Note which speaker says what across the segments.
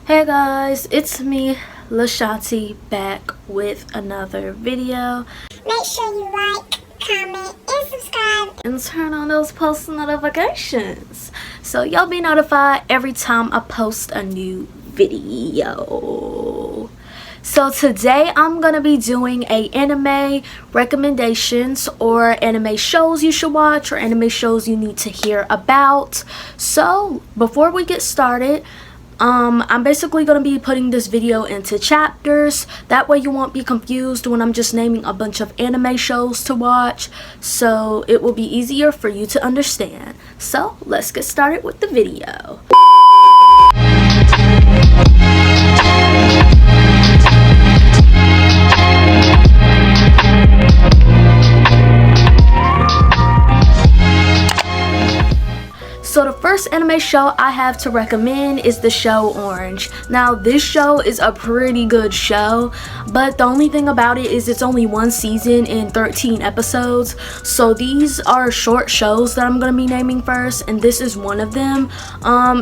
Speaker 1: Hey guys, it's me, Lashanti, back with another video.
Speaker 2: Make sure you like, comment, and subscribe.
Speaker 1: And turn on those post notifications so y'all be notified every time I post a new video. So today I'm gonna be doing a anime recommendations or anime shows you should watch or anime shows you need to hear about. So before we get started, I'm basically going to be putting this video into chapters. That way you won't be confused when I'm just naming a bunch of anime shows to watch. So it will be easier for you to understand. So let's get started with the video. So the first anime show I have to recommend is the show Orange. Now this show is a pretty good show, but the only thing about it is it's only one season and 13 episodes. So these are short shows that I'm going to be naming first, and this is one of them.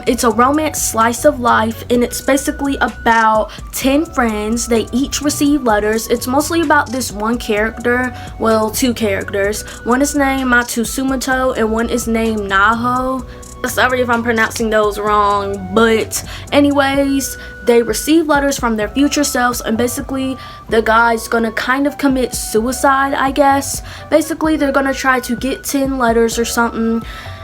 Speaker 1: It's a romance slice of life, and it's basically about 10 friends. They each receive letters. It's mostly about this one character, well, two characters. One is named Matsumoto and one is named Naho. Sorry if I'm pronouncing those wrong, but anyways, they receive letters from their future selves, and basically the guy's gonna kind of commit suicide, I guess. Basically they're gonna try to get 10 letters or something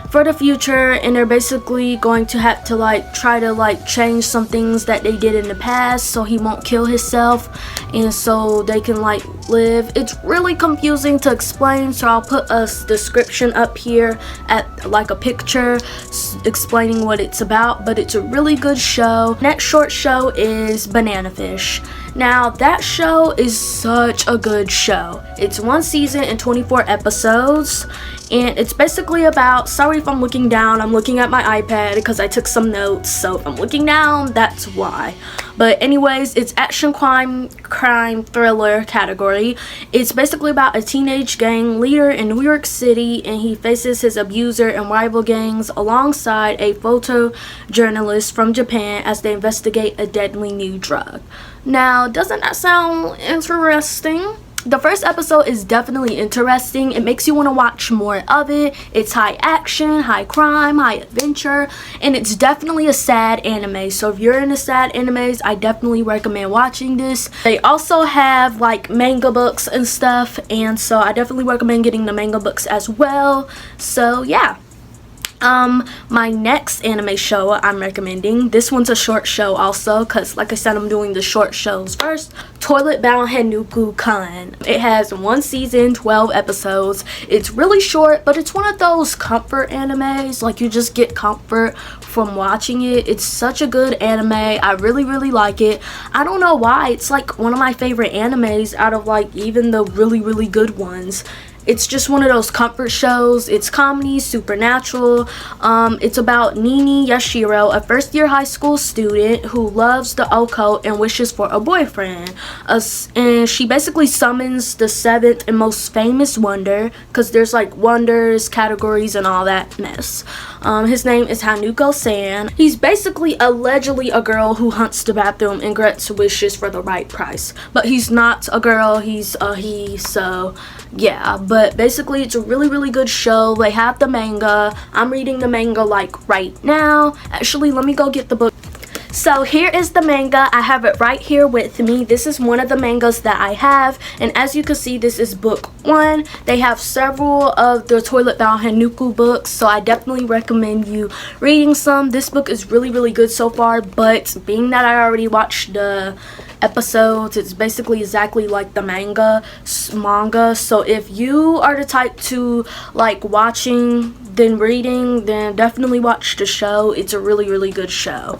Speaker 1: for the future, and they're basically going to have to try to change some things that they did in the past so he won't kill himself and so they can live. It's really confusing to explain, so I'll put a description up here at a picture explaining what it's about, but it's a really good show. Next short show is Banana Fish. Now that show is such a good show. It's one season and 24 episodes, and it's basically about, sorry if I'm looking down, I'm looking at my iPad because I took some notes, so if I'm looking down, that's why. But anyways, it's action crime thriller category. It's basically about a teenage gang leader in New York City, and he faces his abuser and rival gangs alongside a photojournalist from Japan as they investigate a deadly new drug. Now, doesn't that sound interesting? The first episode is definitely interesting. It makes you want to watch more of it. It's high action, high crime, high adventure, and it's definitely a sad anime. So if you're into sad animes, I definitely recommend watching this. They also have manga books and stuff, and so I definitely recommend getting the manga books as well. So yeah. My next anime show I'm recommending, this one's a short show also, because like I said, I'm doing the short shows first. Toilet Bound Hanuko-kun. It has one season, 12 episodes. It's really short, but it's one of those comfort animes, you just get comfort from watching it. It's such a good anime. I really like it. I don't know why, it's one of my favorite animes out of even the really good ones. It's just one of those comfort shows. It's comedy, supernatural. It's about Nini Yashiro, a first-year high school student who loves the occult and wishes for a boyfriend. And she basically summons the 7th and most famous wonder, because there's wonders, categories, and all that mess. His name is Hanuko-san. He's basically allegedly a girl who hunts the bathroom and grants wishes for the right price. But he's not a girl, he's a he, so yeah. But basically it's a really good show. They have the manga. I'm reading the manga right now. Actually, let me go get the book. So here is the manga. I have it right here with me. This is one of the mangas that I have, and as you can see, this is book 1. They have several of the Toilet Bound Hanuko books, so I definitely recommend you reading some. This book is really good so far, but being that I already watched the episodes, it's basically exactly like the manga. So if you are the type to watching then reading, then definitely watch the show. It's a really good show.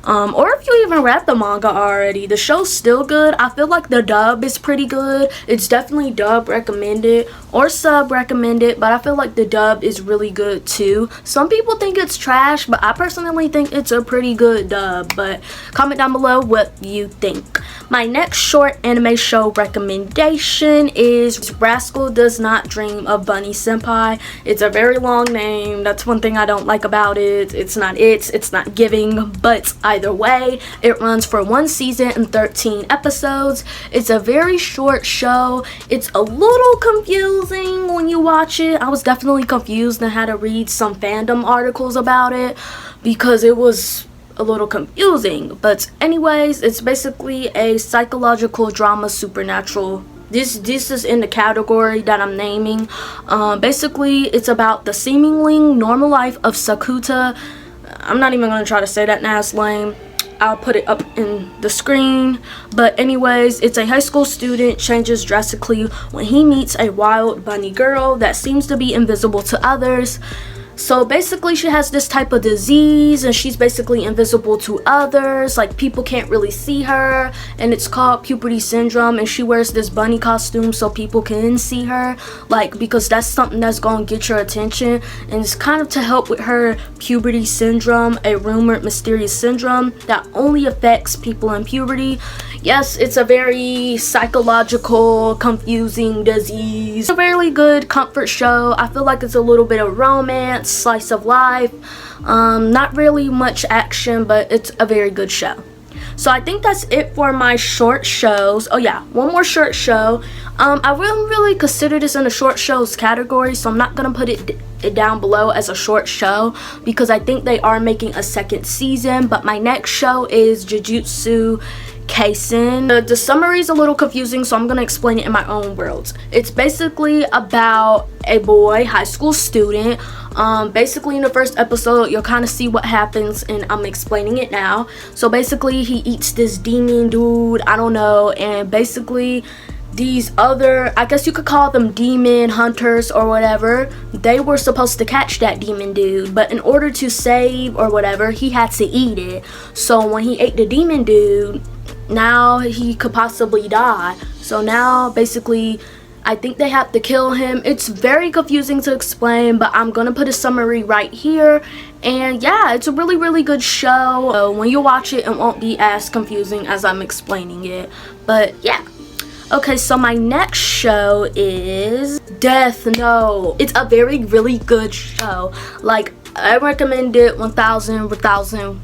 Speaker 1: Or if you even read the manga already, the show's still good. I feel like the dub is pretty good. It's definitely dub recommended. recommend it or sub recommend it, but I feel like the dub is really good too. Some people think it's trash, but I personally think it's a pretty good dub. But comment down below what you think. My next short anime show recommendation is Rascal Does Not Dream of Bunny Senpai. It's a very long name. That's one thing I don't like about it. It's not giving, but either way, it runs for 1 season and 13 episodes. It's a very short show. It's a little confusing when you watch it. I was definitely confused and had to read some fandom articles about it because it was a little confusing. But anyways, it's basically a psychological drama supernatural. This is in the category that I'm naming. Basically, it's about the seemingly normal life of Sakuta. I'm not even gonna try to say that now, it's lame. I'll put it up in the screen. But anyways, it's a high school student changes drastically when he meets a wild bunny girl that seems to be invisible to others. So basically she has this type of disease and she's basically invisible to others, like people can't really see her, and it's called puberty syndrome, and she wears this bunny costume so people can see her, like, because that's something that's gonna get your attention, and it's kind of to help with her puberty syndrome, a rumored mysterious syndrome that only affects people in puberty. Yes, it's a very psychological, confusing disease. It's a really good comfort show. I feel like it's a little bit of romance, slice of life, not really much action, but it's a very good show. So I think that's it for my short shows. Oh yeah, one more short show. I wouldn't really consider this in the short shows category, so I'm not gonna put it down below as a short show because I think they are making a 2nd season. But my next show is Jujusu Kaisen. The summary is a little confusing, so I'm gonna explain it in my own words. It's basically about a boy, high school student. Basically in the first episode you'll kind of see what happens, and I'm explaining it now. So basically he eats this demon dude, I don't know, and basically these other, I guess you could call them demon hunters or whatever, they were supposed to catch that demon dude, but in order to save or whatever, he had to eat it. So when he ate the demon dude, now he could possibly die. So now basically I think they have to kill him. It's very confusing to explain, but I'm gonna put a summary right here. And yeah, it's a really good show. So when you watch it, it won't be as confusing as I'm explaining it. But yeah. Okay, so my next show is Death Note. It's a really good show. Like, I recommend it 1000%.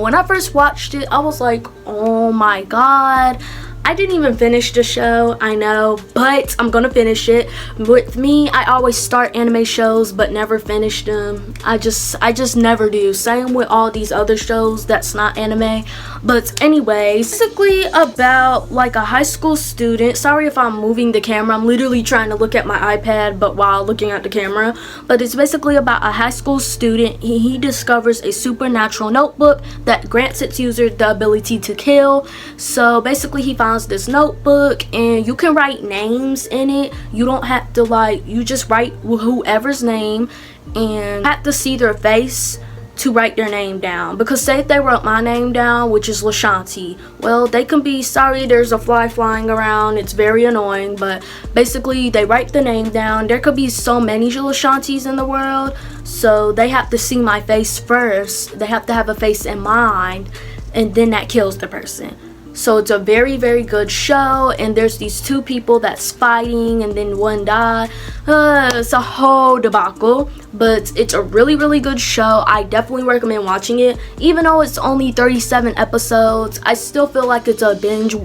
Speaker 1: When I first watched it, I was like, oh my god. I didn't even finish the show, I know, but I'm gonna finish it. With me, I always start anime shows but never finish them. I just never do. Same with all these other shows that's not anime. But anyways, basically about like a high school student. Sorry if I'm moving the camera. I'm literally trying to look at my iPad but while looking at the camera. But it's basically about a high school student. He discovers a supernatural notebook that grants its user the ability to kill. So basically he finds this notebook and you can write names in it. You don't have to, like, you just write whoever's name and have to see their face to write their name down. Because say if they wrote my name down, which is Lashanti, well, they can be sorry there's a fly flying around, it's very annoying, but basically they write the name down. There could be so many Lashantis in the world, so they have to see my face first. They have to have a face in mind, and then that kills the person. So it's a very good show, and there's these 2 people that's fighting and then one died. It's a whole debacle, but it's a really good show. I definitely recommend watching it. Even though it's only 37 episodes, I still feel like it's a binge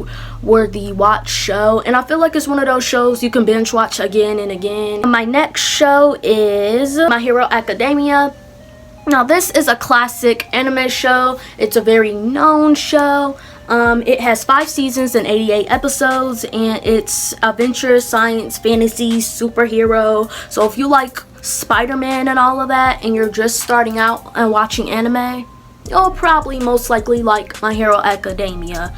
Speaker 1: worthy watch show, and I feel like it's one of those shows you can binge watch again and again. My next show is My Hero Academia. Now this is a classic anime show. It's a very known show. It has 5 seasons and 88 episodes, and it's adventure, science, fantasy, superhero. So if you like Spider-Man and all of that, and you're just starting out and watching anime, you'll probably most likely like My Hero Academia.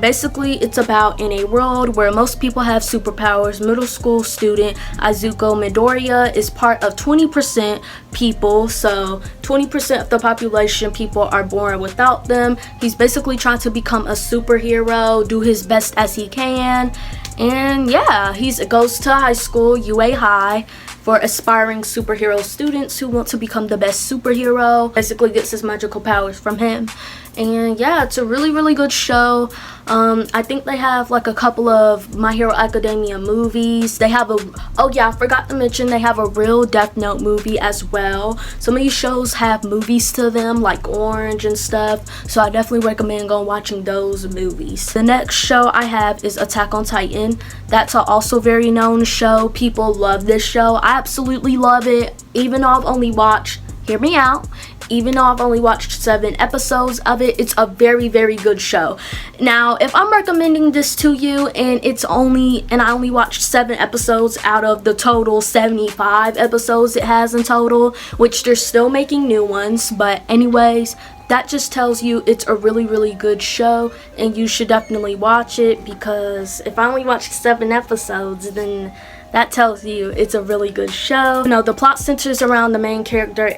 Speaker 1: Basically, it's about in a world where most people have superpowers. Middle school student Izuku Midoriya is part of 20% people, so 20% of the population people are born without them. He's basically trying to become a superhero, do his best as he can, And yeah, he goes to high school, UA High, for aspiring superhero students who want to become the best superhero. Basically gets his magical powers from him. And yeah, it's a really good show. I think they have like a couple of My Hero Academia movies. They have oh yeah, I forgot to mention they have a real Death Note movie as well. Some of these shows have movies to them like Orange and stuff, so I definitely recommend going watching those movies. The next show I have is Attack on Titan. That's also very known show. People love this show. I absolutely love it, even though I've only watched, hear me out, even though I've only watched 7 episodes of it, it's a very good show. Now, if I'm recommending this to you and I only watched 7 episodes out of the total 75 episodes it has in total, which they're still making new ones, but anyways, that just tells you it's a really good show and you should definitely watch it, because if I only watched 7 episodes, then that tells you it's a really good show. You know, the plot centers around the main character,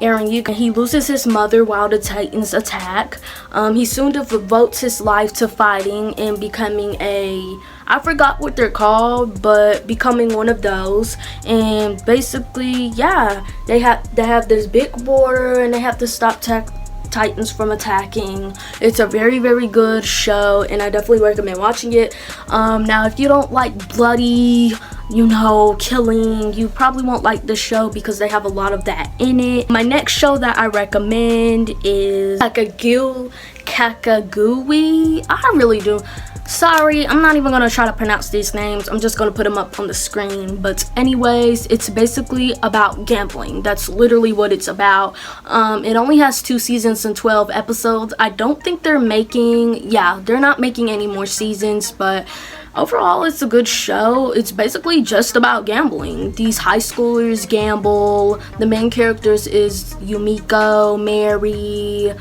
Speaker 1: Ouran. He loses his mother while the Titans attack. He soon devotes his life to fighting and becoming I forgot what they're called, but becoming one of those. And basically, yeah, they have this big border and they have to stop Titans from attacking. It's a very good show and I definitely recommend watching it. Now if you don't like bloody, you know, killing, you probably won't like this show because they have a lot of that in it. My next show that I recommend is Kakeguri. I really do. Sorry, I'm not even gonna try to pronounce these names. I'm just gonna put them up on the screen. But anyways, it's basically about gambling. That's literally what it's about. It only has 2 seasons and 12 episodes. I don't think they're not making any more seasons, but overall it's a good show. It's basically just about gambling. These high schoolers gamble. The main characters is Yumiko, Mary,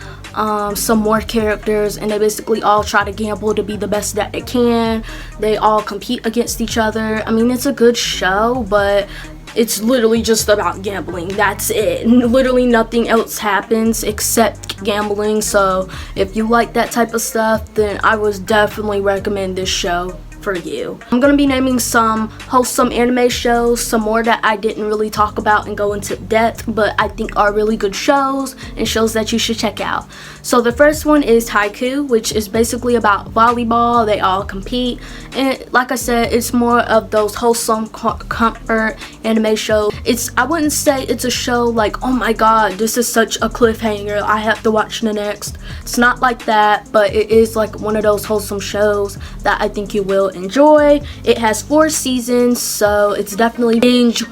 Speaker 1: some more characters, and they basically all try to gamble to be the best that they can. They all compete against each other. I mean, it's a good show, but it's literally just about gambling. That's it. Literally nothing else happens except gambling. So if you like that type of stuff, then I would definitely recommend this show for you. I'm gonna be naming some wholesome anime shows, some more that I didn't really talk about and go into depth, but I think are really good shows and shows that you should check out. So the first one is Haikyu, which is basically about volleyball. They all compete, and like I said, it's more of those wholesome comfort anime shows. I wouldn't say it's a show like, oh my god, this is such a cliffhanger, I have to watch the next. It's not like that, but it is like one of those wholesome shows that I think you will enjoy. It has 4 seasons, so it's definitely binge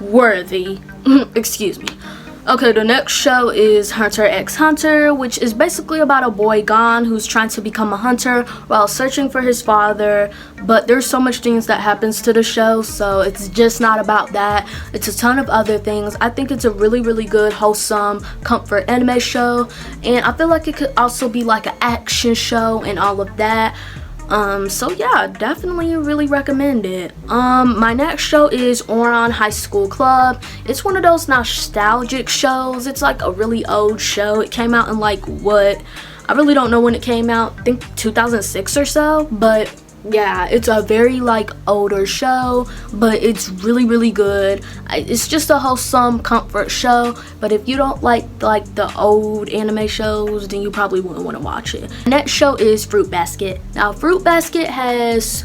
Speaker 1: worthy. Excuse me. Okay, the next show is Hunter x Hunter, which is basically about a boy Gon who's trying to become a hunter while searching for his father, but there's so much things that happens to the show, so it's just not about that. It's a ton of other things. I think it's a really good wholesome comfort anime show, and I feel like it could also be like an action show and all of that. So yeah, definitely really recommend it. My next show is Ouran High School Club. It's one of those nostalgic shows. It's like a really old show. It came out in like I really don't know when it came out. I think 2006 or so, but yeah, it's a very like older show, but it's really good. It's just a wholesome comfort show, but if you don't like the old anime shows, then you probably wouldn't want to watch it. Next show is Fruit Basket. Now Fruit Basket has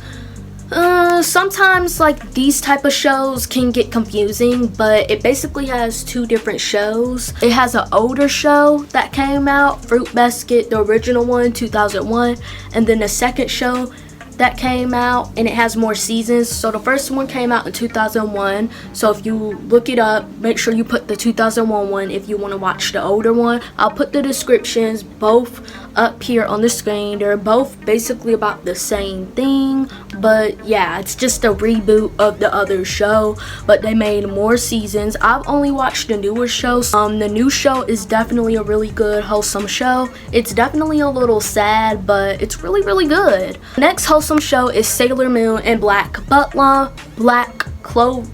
Speaker 1: sometimes like these type of shows can get confusing, but it basically has 2 different shows. It has an older show that came out, Fruit Basket, the original one, 2001, and then the second show that came out, and it has more seasons. So the first one came out in 2001, so if you look it up, make sure you put the 2001 one if you want to watch the older one. I'll put the descriptions both up here on the screen. They're both basically about the same thing, but yeah, it's just a reboot of the other show, but they made more seasons. I've only watched the newer shows. The new show is definitely a really good wholesome show. It's definitely a little sad, but it's really good. Next wholesome show is Sailor Moon and Butler. Not Black Clover.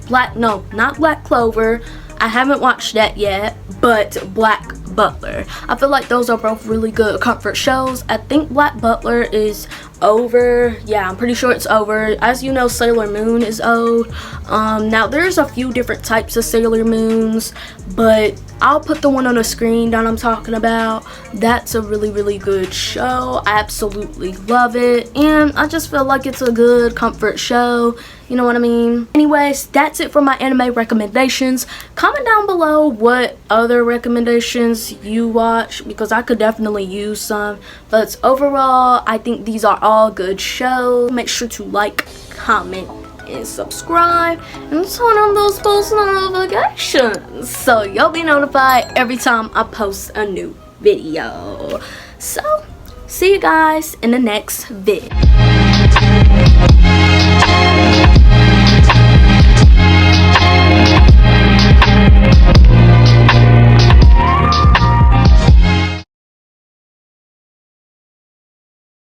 Speaker 1: I haven't watched that yet, but Black Butler. I feel like those are both really good comfort shows. I think Black Butler is over. Yeah, I'm pretty sure it's over. As you know, Sailor Moon is old. Now there's a few different types of Sailor Moons, but I'll put the one on the screen that I'm talking about. That's a really good show. I absolutely love it, and I just feel like it's a good comfort show. You know what I mean? Anyways, that's it for my anime recommendations. Comment down below what other recommendations you watch, because I could definitely use some. But overall, I think these are all good shows. Make sure to like, comment, and subscribe, and turn on those post notifications so you'll be notified every time I post a new video. So, see you guys in the next vid.